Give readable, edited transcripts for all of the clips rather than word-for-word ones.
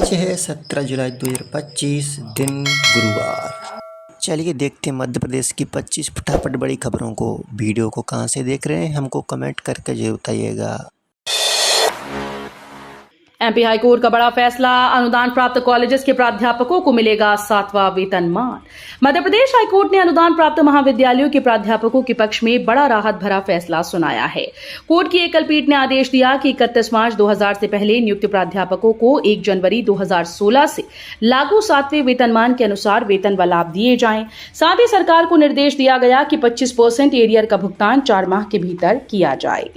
आज है 17 जुलाई 2025 दिन गुरुवार। चलिए देखते हैं मध्य प्रदेश की 25 फटाफट बड़ी खबरों को। वीडियो को कहां से देख रहे हैं हमको कमेंट करके जरूर बताइएगा। एमपी हाईकोर्ट का बड़ा फैसला, अनुदान प्राप्त कॉलेजेस के प्राध्यापकों को मिलेगा 7वां वेतनमान। मध्य प्रदेश हाईकोर्ट ने अनुदान प्राप्त महाविद्यालयों के प्राध्यापकों के पक्ष में बड़ा राहत भरा फैसला सुनाया है। कोर्ट की एकल पीठ ने आदेश दिया कि 31 मार्च 2000 से पहले नियुक्त प्राध्यापकों को 1 जनवरी 2016 से लागू 7वें वेतनमान के अनुसार वेतन व लाभ दिए जाएं। साथ ही सरकार को निर्देश दिया गया कि 25% एरियर का भुगतान 4 माह के भीतर किया जाए।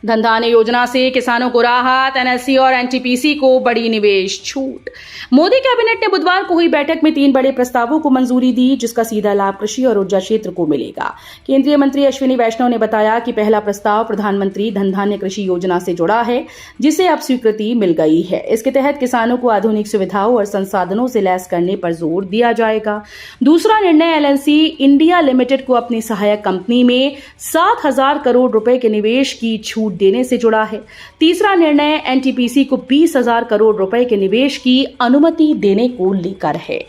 धन धान्य योजना से किसानों को राहत, एनएलसी और एनटीपीसी को बड़ी निवेश छूट। मोदी कैबिनेट ने बुधवार को हुई बैठक में 3 बड़े प्रस्तावों को मंजूरी दी, जिसका सीधा लाभ कृषि और ऊर्जा क्षेत्र को मिलेगा। केंद्रीय मंत्री अश्विनी वैष्णव ने बताया कि पहला प्रस्ताव प्रधानमंत्री धन धान्य कृषि योजना से जुड़ा है, जिसे अब स्वीकृति मिल गई है। इसके तहत किसानों को आधुनिक सुविधाओं और संसाधनों से लैस करने पर जोर दिया जाएगा। दूसरा निर्णय एलएनसी इंडिया लिमिटेड को अपनी सहायक कंपनी में 7,000 करोड़ रुपए के निवेश की छूट देने से जुड़ा है। तीसरा निर्णय एनटीपीसी को 20,000 करोड़ रुपए के निवेश की अनुमति देने को लेकर है।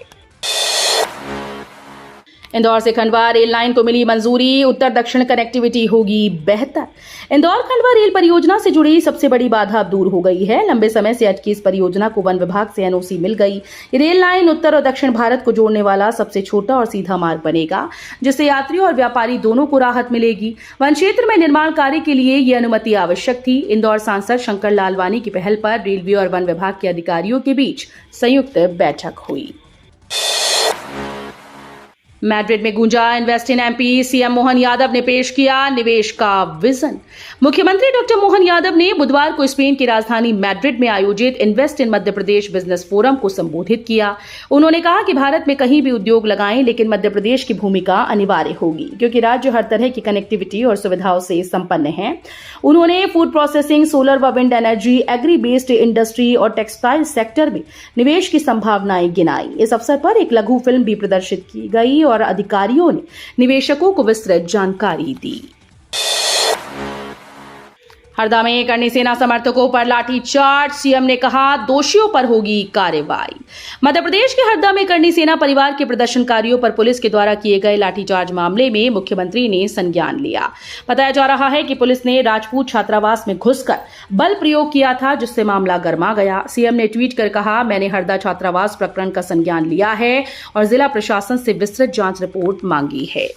इंदौर से खंडवा रेल लाइन को मिली मंजूरी, उत्तर दक्षिण कनेक्टिविटी होगी बेहतर। इंदौर खंडवा रेल परियोजना से जुड़ी सबसे बड़ी बाधा अब दूर हो गई है। लंबे समय से अटकी इस परियोजना को वन विभाग से एनओसी मिल गई। रेल लाइन उत्तर और दक्षिण भारत को जोड़ने वाला सबसे छोटा और सीधा मार्ग बनेगा, जिससे यात्रियों और व्यापारी दोनों को राहत मिलेगी। वन क्षेत्र में निर्माण कार्य के लिए यह अनुमति आवश्यक थी। इंदौर सांसद शंकर लालवानी की पहल पर रेलवे और वन विभाग के अधिकारियों के बीच संयुक्त बैठक हुई। मैड्रिड में गूंजा invest in MP, CM Mohan Yadav ने पेश किया निवेश का विजन। मुख्यमंत्री डॉक्टर मोहन यादव ने बुधवार को स्पेन की राजधानी मैड्रिड में आयोजित invest in Madhya Pradesh business forum को संबोधित किया। उन्होंने कहा कि भारत में कहीं भी उद्योग लगाएं, लेकिन मध्य प्रदेश की भूमिका अनिवार्य होगी, क्योंकि राज्य हर तरह की कनेक्टिविटी और सुविधाओं से संपन्न है। उन्होंने फूड प्रोसेसिंग, सोलर व wind energy, agri based industry और टेक्सटाइल सेक्टर में निवेश की संभावनाएं गिनाई। इस अवसर पर एक लघु फिल्म भी प्रदर्शित की गई और अधिकारियों ने निवेशकों को विस्तृत जानकारी दी। हरदा में करनी सेना समर्थकों पर लाठीचार्ज, सीएम ने कहा दोषियों पर होगी कार्रवाई। मध्य प्रदेश के हरदा में करनी सेना परिवार के प्रदर्शनकारियों पर पुलिस के द्वारा किए गए लाठीचार्ज मामले में मुख्यमंत्री ने संज्ञान लिया। बताया जा रहा है कि पुलिस ने राजपूत छात्रावास में घुसकर बल प्रयोग किया था, जिससे मामला गर्मा गया। सीएम ने ट्वीट कर कहा, मैंने हरदा छात्रावास प्रकरण का संज्ञान लिया है और जिला प्रशासन से विस्तृत जांच रिपोर्ट मांगी है।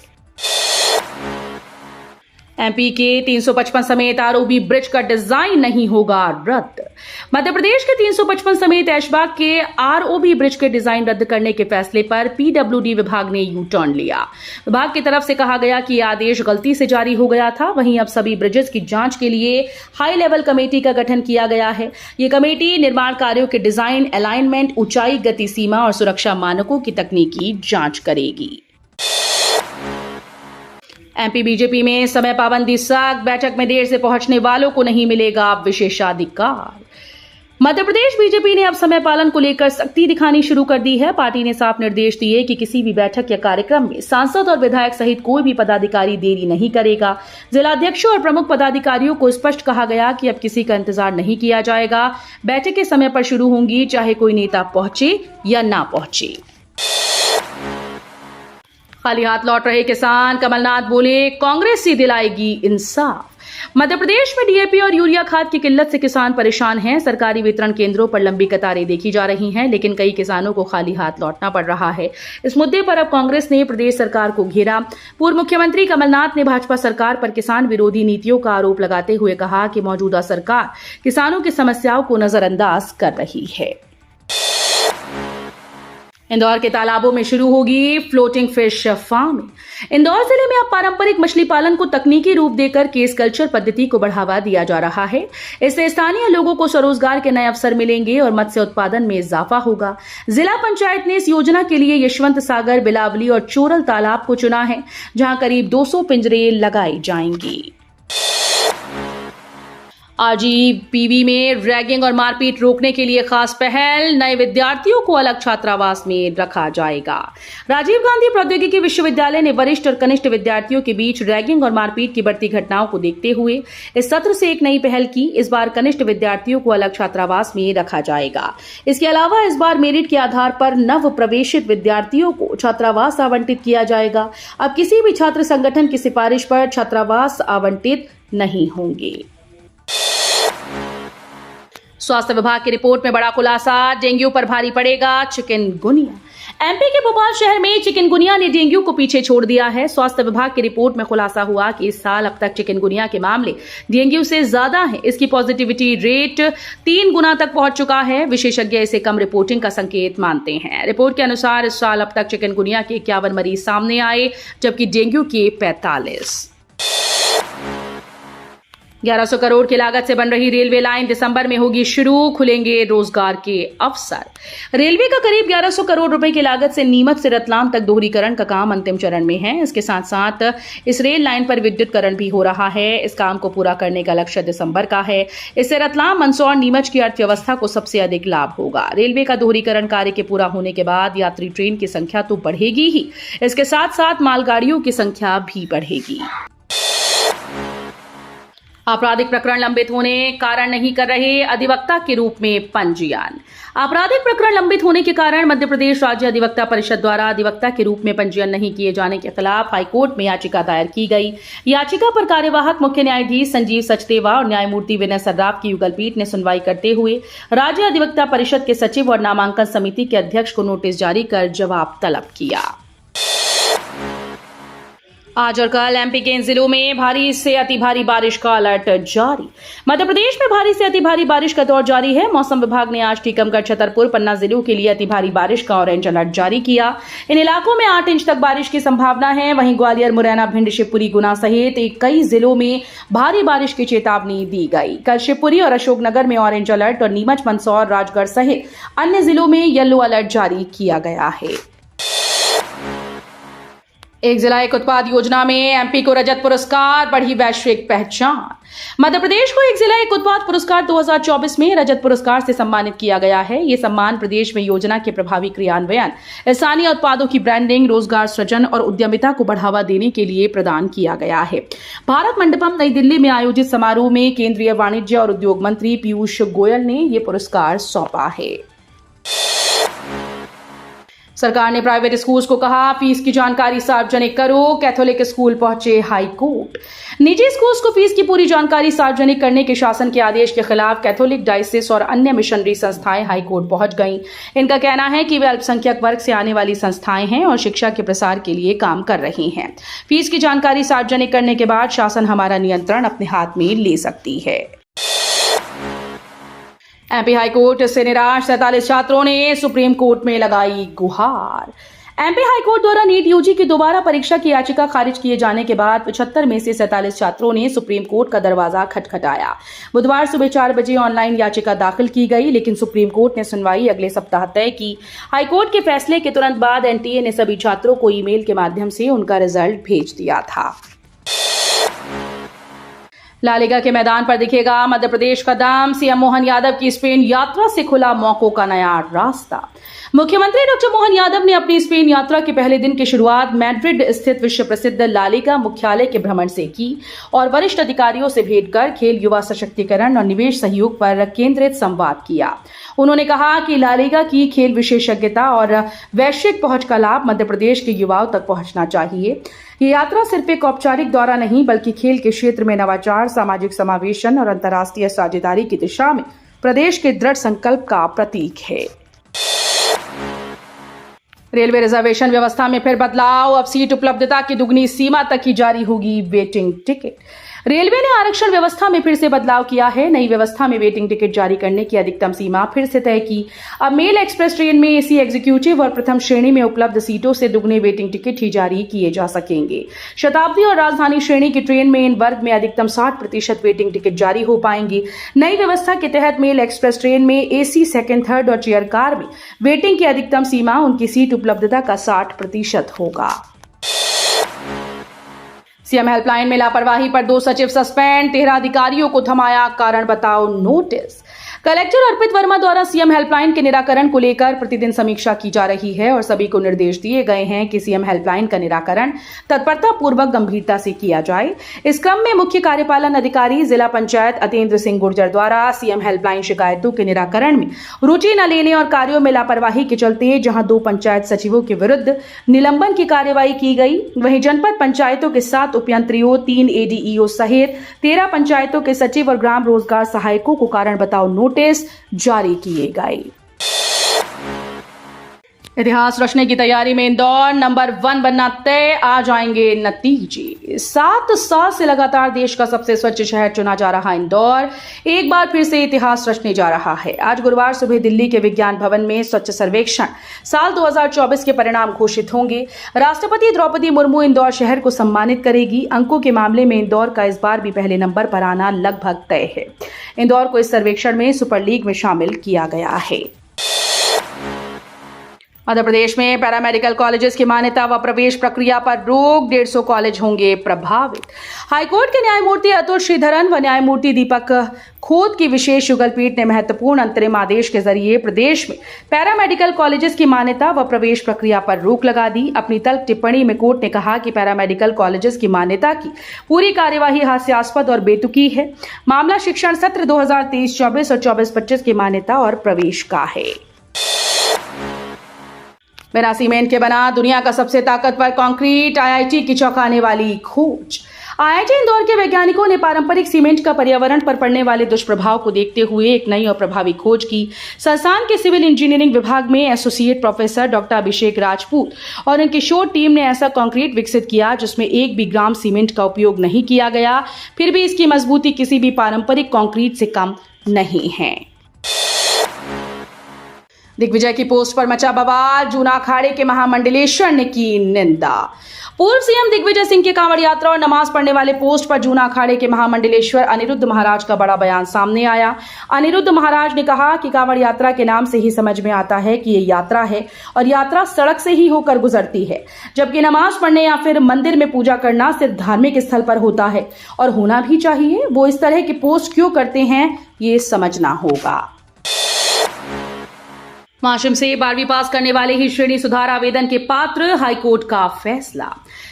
एमपी के 355 समेत आरओबी ब्रिज का डिजाइन नहीं होगा रद्द। मध्य प्रदेश के 355 समेत ऐशबाग के आरओबी ब्रिज के डिजाइन रद्द करने के फैसले पर पीडब्ल्यूडी विभाग ने यू टर्न लिया। विभाग की तरफ से कहा गया कि यह आदेश गलती से जारी हो गया था। वहीं अब सभी ब्रिजेस की जांच के लिए हाई लेवल कमेटी का गठन किया गया है। ये कमेटी निर्माण कार्यों के डिजाइन, अलाइनमेंट, ऊंचाई, गति सीमा और सुरक्षा मानकों की तकनीकी जांच करेगी। एमपी बीजेपी में समय पाबंदी सख्त, बैठक में देर से पहुंचने वालों को नहीं मिलेगा विशेषाधिकार। मध्य प्रदेश बीजेपी ने अब समय पालन को लेकर सख्ती दिखानी शुरू कर दी है। पार्टी ने साफ निर्देश दिए कि किसी भी बैठक या कार्यक्रम में सांसद और विधायक सहित कोई भी पदाधिकारी देरी नहीं करेगा। जिलाध्यक्षों और प्रमुख पदाधिकारियों को स्पष्ट कहा गया कि अब किसी का इंतजार नहीं किया जाएगा। बैठकें समय पर शुरू होंगी, चाहे कोई नेता पहुंचे या ना पहुंचे। खाली हाथ लौट रहे किसान, कमलनाथ बोले कांग्रेस ही दिलाएगी इंसाफ। मध्य प्रदेश में डीएपी और यूरिया खाद की किल्लत से किसान परेशान हैं। सरकारी वितरण केंद्रों पर लंबी कतारें देखी जा रही हैं, लेकिन कई किसानों को खाली हाथ लौटना पड़ रहा है। इस मुद्दे पर अब कांग्रेस ने प्रदेश सरकार को घेरा। पूर्व मुख्यमंत्री कमलनाथ ने भाजपा सरकार पर किसान विरोधी नीतियों का आरोप लगाते हुए कहा कि मौजूदा सरकार किसानों की समस्याओं को नजरअंदाज कर रही है। इंदौर के तालाबों में शुरू होगी फ्लोटिंग फिश फार्मिंग। इंदौर जिले में अब पारंपरिक मछली पालन को तकनीकी रूप देकर केस कल्चर पद्धति को बढ़ावा दिया जा रहा है। इससे स्थानीय लोगों को स्वरोजगार के नए अवसर मिलेंगे और मत्स्य उत्पादन में इजाफा होगा। जिला पंचायत ने इस योजना के लिए यशवंत सागर, बिलावली और चोरल तालाब को चुना है, जहां करीब 200 पिंजरे लगाए जाएंगे। आरजीपीवी में रैगिंग और मारपीट रोकने के लिए खास पहल, नए विद्यार्थियों को अलग छात्रावास में रखा जाएगा। राजीव गांधी प्रौद्योगिकी विश्वविद्यालय ने वरिष्ठ और कनिष्ठ विद्यार्थियों के बीच रैगिंग और मारपीट की बढ़ती घटनाओं को देखते हुए इस सत्र से एक नई पहल की। इस बार कनिष्ठ विद्यार्थियों को अलग छात्रावास में रखा जाएगा। इसके अलावा इस बार मेरिट के आधार पर नव प्रवेशित विद्यार्थियों को छात्रावास आवंटित किया जाएगा। अब किसी भी छात्र संगठन की सिफारिश पर छात्रावास आवंटित नहीं होंगे। स्वास्थ्य विभाग की रिपोर्ट में बड़ा खुलासा, डेंगू पर भारी पड़ेगा चिकनगुनिया। एमपी के भोपाल शहर में चिकनगुनिया ने डेंगू को पीछे छोड़ दिया है। स्वास्थ्य विभाग की रिपोर्ट में खुलासा हुआ कि इस साल अब तक चिकनगुनिया के मामले डेंगू से ज्यादा हैं। इसकी पॉजिटिविटी रेट 3 गुना तक पहुंच चुका है। विशेषज्ञ इसे कम रिपोर्टिंग का संकेत मानते हैं। रिपोर्ट के अनुसार इस साल अब तक चिकनगुनिया के 51 मरीज सामने आए, जबकि डेंगू के 45। 1100 करोड़ की लागत से बन रही रेलवे लाइन दिसंबर में होगी शुरू, खुलेंगे रोजगार के अवसर। रेलवे का करीब 1100 करोड़ रुपए की लागत से नीमच से रतलाम तक दोहरीकरण का काम अंतिम चरण में है। इसके साथ साथ इस रेल लाइन पर विद्युतीकरण भी हो रहा है। इस काम को पूरा करने का लक्ष्य दिसंबर का है। इससे रतलाम, मंदसौर, नीमच की अर्थव्यवस्था को सबसे अधिक लाभ होगा। रेलवे का दोहरीकरण कार्य के पूरा होने के बाद यात्री ट्रेन की संख्या तो बढ़ेगी ही, इसके साथ साथ मालगाड़ियों की संख्या भी बढ़ेगी। आपराधिक प्रकरण लंबित होने कारण नहीं कर रहे अधिवक्ता के रूप में पंजीयन। आपराधिक प्रकरण लंबित होने के कारण मध्य प्रदेश राज्य अधिवक्ता परिषद द्वारा अधिवक्ता के रूप में पंजीयन नहीं किए जाने के खिलाफ हाईकोर्ट में याचिका दायर की गई। याचिका पर कार्यवाहक मुख्य न्यायाधीश संजीव सचदेवा और न्यायमूर्ति विनय सर्राफ की युगलपीठ ने सुनवाई करते हुए राज्य अधिवक्ता परिषद के सचिव और नामांकन समिति के अध्यक्ष को नोटिस जारी कर जवाब तलब किया। आज और कल एमपी के इन जिलों में भारी से अति भारी बारिश का अलर्ट जारी। मध्य प्रदेश में भारी से अति भारी बारिश का दौर जारी है। मौसम विभाग ने आज टीकमगढ़, छतरपुर, पन्ना जिलों के लिए अति भारी बारिश का ऑरेंज अलर्ट जारी किया। इन इलाकों में 8 इंच तक बारिश की संभावना है। वहीं ग्वालियर, मुरैना, भिंड, शिवपुरी, गुना सहित कई जिलों में भारी बारिश की चेतावनी दी गई। कल शिवपुरी और अशोकनगर में ऑरेंज अलर्ट और नीमच, मंदसौर, राजगढ़ सहित अन्य जिलों में येलो अलर्ट जारी किया गया है। एक जिला एक उत्पाद योजना में एमपी को रजत पुरस्कार, बढ़ी वैश्विक पहचान। मध्य प्रदेश को एक जिला एक उत्पाद पुरस्कार 2024 में रजत पुरस्कार से सम्मानित किया गया है। ये सम्मान प्रदेश में योजना के प्रभावी क्रियान्वयन, स्थानीय उत्पादों की ब्रांडिंग, रोजगार सृजन और उद्यमिता को बढ़ावा देने के लिए प्रदान किया गया है। भारत मंडपम, नई दिल्ली में आयोजित समारोह में केंद्रीय वाणिज्य और उद्योग मंत्री पीयूष गोयल ने ये पुरस्कार सौंपा है। सरकार ने प्राइवेट स्कूल्स को कहा, फीस की जानकारी सार्वजनिक करो। कैथोलिक स्कूल पहुंचे हाई कोर्ट। निजी स्कूल्स को फीस की पूरी जानकारी सार्वजनिक करने के शासन के आदेश के खिलाफ कैथोलिक, डायसिस और अन्य मिशनरी संस्थाएं हाई कोर्ट पहुंच गईं। इनका कहना है कि वे अल्पसंख्यक वर्ग से आने वाली संस्थाएं हैं और शिक्षा के प्रसार के लिए काम कर रही हैं। फीस की जानकारी सार्वजनिक करने के बाद शासन हमारा नियंत्रण अपने हाथ में ले सकती है। एमपी हाईकोर्ट से निराश 47 छात्रों ने सुप्रीम कोर्ट में लगाई गुहार। एमपी हाईकोर्ट द्वारा नीट यूजी की दोबारा परीक्षा की याचिका खारिज किए जाने के बाद 75 में से 47 छात्रों ने सुप्रीम कोर्ट का दरवाजा खटखटाया। बुधवार सुबह 4 बजे ऑनलाइन याचिका दाखिल की गई, लेकिन सुप्रीम कोर्ट ने सुनवाई अगले सप्ताह तय की। हाईकोर्ट के फैसले के तुरंत बाद एनटीए ने सभी छात्रों को ईमेल के माध्यम से उनका रिजल्ट भेज दिया था। लालिगा के मैदान पर दिखेगा मध्य प्रदेश का दम। सीएम मोहन यादव की स्पेन यात्रा से खुला मौकों का नया रास्ता। मुख्यमंत्री डॉक्टर मोहन यादव ने अपनी स्पेन यात्रा के पहले दिन की शुरुआत मैड्रिड स्थित विश्व प्रसिद्ध लालिगा मुख्यालय के भ्रमण से की और वरिष्ठ अधिकारियों से भेंट कर खेल, युवा सशक्तिकरण और निवेश सहयोग पर केंद्रित संवाद किया। उन्होंने कहा कि लालिगा की खेल विशेषज्ञता और वैश्विक पहुंच का लाभ मध्य प्रदेश के युवाओं तक पहुंचना चाहिए। ये यात्रा सिर्फ एक औपचारिक दौरा नहीं, बल्कि खेल के क्षेत्र में नवाचार, सामाजिक समावेशन और अंतर्राष्ट्रीय साझेदारी की दिशा में प्रदेश के दृढ़ संकल्प का प्रतीक है। रेलवे रिजर्वेशन व्यवस्था में फिर बदलाव। अब सीट उपलब्धता की दुगनी सीमा तक ही जारी होगी वेटिंग टिकट। रेलवे ने आरक्षण व्यवस्था में फिर से बदलाव किया है। नई व्यवस्था में वेटिंग टिकट जारी करने की अधिकतम सीमा फिर से तय की। अब मेल एक्सप्रेस ट्रेन में एसी, एग्जीक्यूटिव और प्रथम श्रेणी में उपलब्ध सीटों से दुगने वेटिंग टिकट ही जारी किए जा सकेंगे। शताब्दी और राजधानी श्रेणी की ट्रेन में इन वर्ग में अधिकतम 60% वेटिंग टिकट जारी हो पाएंगे। नई व्यवस्था के तहत मेल एक्सप्रेस ट्रेन में एसी, सेकंड, थर्ड और चेयर कार में वेटिंग की अधिकतम सीमा उनकी सीट उपलब्धता का 60% होगा। सीएम हेल्पलाइन में लापरवाही पर 2 सचिव सस्पेंड, 13 अधिकारियों को थमाया, कारण बताओ नोटिस। कलेक्टर अर्पित वर्मा द्वारा सीएम हेल्पलाइन के निराकरण को लेकर प्रतिदिन समीक्षा की जा रही है और सभी को निर्देश दिए गए हैं कि सीएम हेल्पलाइन का निराकरण तत्परता पूर्वक गंभीरता से किया जाए। इस क्रम में मुख्य कार्यपालन अधिकारी जिला पंचायत अतेंद्र सिंह गुर्जर द्वारा सीएम हेल्पलाइन शिकायतों के निराकरण में रुचि न लेने और कार्यों में लापरवाही के चलते जहां 2 पंचायत सचिवों के विरुद्ध निलंबन की कार्यवाही की गई, वहीं जनपद पंचायतों के 7 उपयंत्रियों, 3 एडीईओ सहित 13 पंचायतों के सचिव और ग्राम रोजगार सहायकों को कारण बताओ नोटिस जारी किए गए। इतिहास रचने की तैयारी में इंदौर नंबर 1 बनना तय, आ जाएंगे नतीजे। 7 साल से लगातार देश का सबसे स्वच्छ शहर चुना जा रहा इंदौर एक बार फिर से इतिहास रचने जा रहा है। आज गुरुवार सुबह दिल्ली के विज्ञान भवन में स्वच्छ सर्वेक्षण साल 2024 के परिणाम घोषित होंगे। राष्ट्रपति द्रौपदी मुर्मू इंदौर शहर को सम्मानित करेगी। अंकों के मामले में इंदौर का इस बार भी पहले नंबर पर आना लगभग तय है। इंदौर को इस सर्वेक्षण में सुपर लीग में शामिल किया गया है। मध्य प्रदेश में पैरामेडिकल कॉलेजेस की मान्यता व प्रवेश प्रक्रिया पर रोक, 150 कॉलेज होंगे प्रभावित। हाईकोर्ट के न्यायमूर्ति अतुल श्रीधरन व न्यायमूर्ति दीपक खोत की विशेष युगल पीठ ने महत्वपूर्ण अंतरिम आदेश के जरिए प्रदेश में पैरामेडिकल कॉलेजेस की मान्यता व प्रवेश प्रक्रिया पर रोक लगा दी। अपनी तल्ख टिप्पणी में कोर्ट ने कहा कि पैरामेडिकल कॉलेजेस की मान्यता की पूरी कार्यवाही हास्यास्पद और बेतुकी है। मामला शिक्षण सत्र 2023-24 और 24-25 की मान्यता और प्रवेश का है। बिना सीमेंट के बना दुनिया का सबसे ताकतवर कंक्रीट, आईआईटी की चौंकाने वाली खोज। आईआईटी इंदौर के वैज्ञानिकों ने पारंपरिक सीमेंट का पर्यावरण पर पड़ने वाले दुष्प्रभाव को देखते हुए एक नई और प्रभावी खोज की। संस्थान के सिविल इंजीनियरिंग विभाग में एसोसिएट प्रोफेसर डॉक्टर अभिषेक राजपूत और उनकी शोध टीम ने ऐसा कंक्रीट विकसित किया जिसमें 1 भी ग्राम सीमेंट का उपयोग नहीं किया गया, फिर भी इसकी मजबूती किसी भी पारंपरिक कंक्रीट से कम नहीं है। दिग्विजय की पोस्ट पर मचा बवाल, जूना अखाड़े के महामंडलेश्वर ने की निंदा। पूर्व सीएम दिग्विजय सिंह के कांवड़ यात्रा और नमाज पढ़ने वाले पोस्ट पर जूना अखाड़े के महामंडलेश्वर अनिरुद्ध महाराज का बड़ा बयान सामने आया। अनिरुद्ध महाराज ने कहा कि कांवड़ यात्रा के नाम से ही समझ में आता है कि ये यात्रा है और यात्रा सड़क से ही होकर गुजरती है, जबकि नमाज पढ़ने या फिर मंदिर में पूजा करना सिर्फ धार्मिक स्थल पर होता है और होना भी चाहिए। वो इस तरह की पोस्ट क्यों करते हैं, ये समझना होगा। माशिम से 12वीं पास करने वाले ही श्रेणी सुधार आवेदन के पात्र, हाईकोर्ट का फैसला।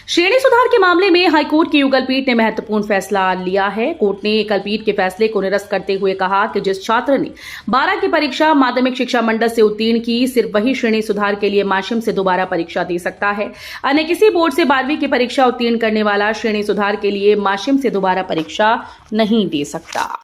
श्रेणी सुधार के मामले में हाईकोर्ट की युगल पीठ ने महत्वपूर्ण फैसला लिया है। कोर्ट ने एकल पीठ के फैसले को निरस्त करते हुए कहा कि जिस छात्र ने 12 की परीक्षा माध्यमिक शिक्षा मंडल से उत्तीर्ण की, सिर्फ वही श्रेणी सुधार के लिए माशिम से दोबारा परीक्षा दे सकता है। अन्य किसी बोर्ड से 12वीं की परीक्षा उत्तीर्ण करने वाला श्रेणी सुधार के लिए माशिम से दोबारा परीक्षा नहीं दे सकता।